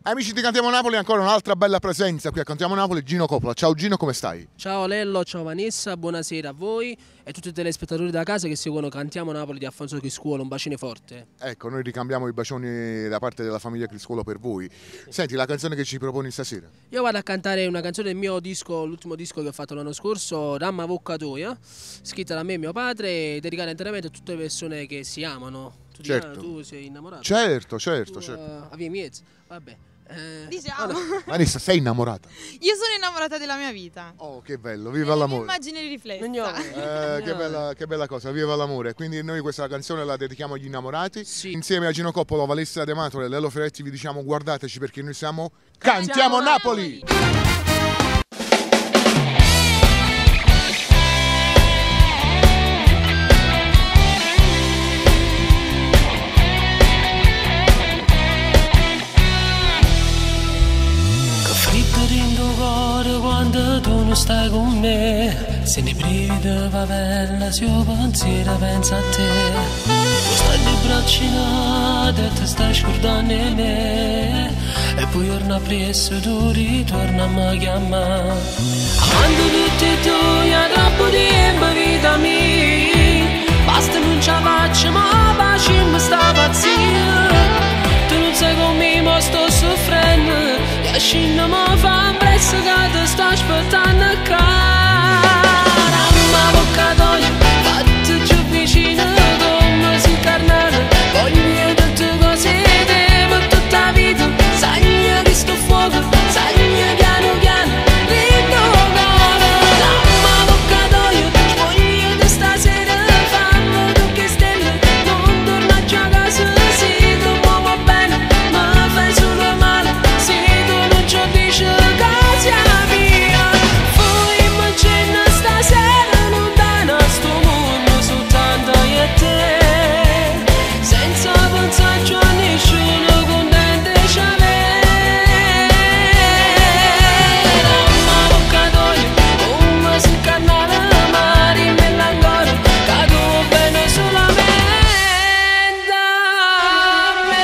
Amici di Cantiamo Napoli, ancora un'altra bella presenza qui a Cantiamo Napoli, Gino Coppola. Ciao Gino, come stai? Ciao Lello, ciao Vanessa, buonasera a voi e a tutti i telespettatori da casa che seguono Cantiamo Napoli di Alfonso Criscuolo, un bacine forte. Ecco, noi ricambiamo i bacioni da parte della famiglia Criscuolo per voi. Senti, la canzone che ci proponi stasera? Io vado a cantare una canzone del mio disco, l'ultimo disco che ho fatto l'anno scorso, Ramma Voccatoia, scritta da me e mio padre, dedicata interamente a tutte le persone che si amano. Tu sei innamorato? Certo. Avvi miez, vabbè. Diciamo. Vanessa, sei innamorata? Io sono innamorata della mia vita. Oh, che bello, viva l'amore. Immagine riflessa. Che bella cosa, viva l'amore. Quindi noi questa canzone la dedichiamo agli innamorati. Sì. Insieme a Gino Coppola, Valessa De Matole e Lello Ferretti vi diciamo guardateci perché noi siamo Cantiamo Napoli! Quando tu non stai con me, se ne brividi favela, se io pensiero pensa a te. Tu stai di braccinate, ti stai scordando di me, e poi torna presso, tu ritorni a me chiamare. Quando tutti e due, troppo tempo, vita mia, basta non ce la faccio, ma pace mi sta pazzia. Tu non sei con me, ma sto soffrendo, e scendo mi fa un prezzo che ti sto aspettando a cara. Ma Voccatoia, fatti giù vicino come si carnale, voglio tutte cose per tutta la vita, sagna che sto fuoco, sagna piano piano, rinnovare. Ma Voccatoia, voglio di stasera, fanno tu che stelle, non torno a giocare se tu muovo bene, ma fai solo male, se tu non ci dici che sia mia. Poi mi cenno stasera lontano a sto mondo soltanto io e te, senza pensarci a nessuno, contento ci avere. Ma Voccatoia, come si canale, ma rimella ancora, che tu bene solamente a me.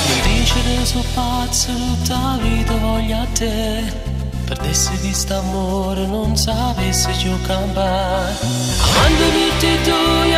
Mi dice che sono pazzo, tutta la vita voglio a te. Perdessi questo amore, non sapessi più campare. Quando tutti e due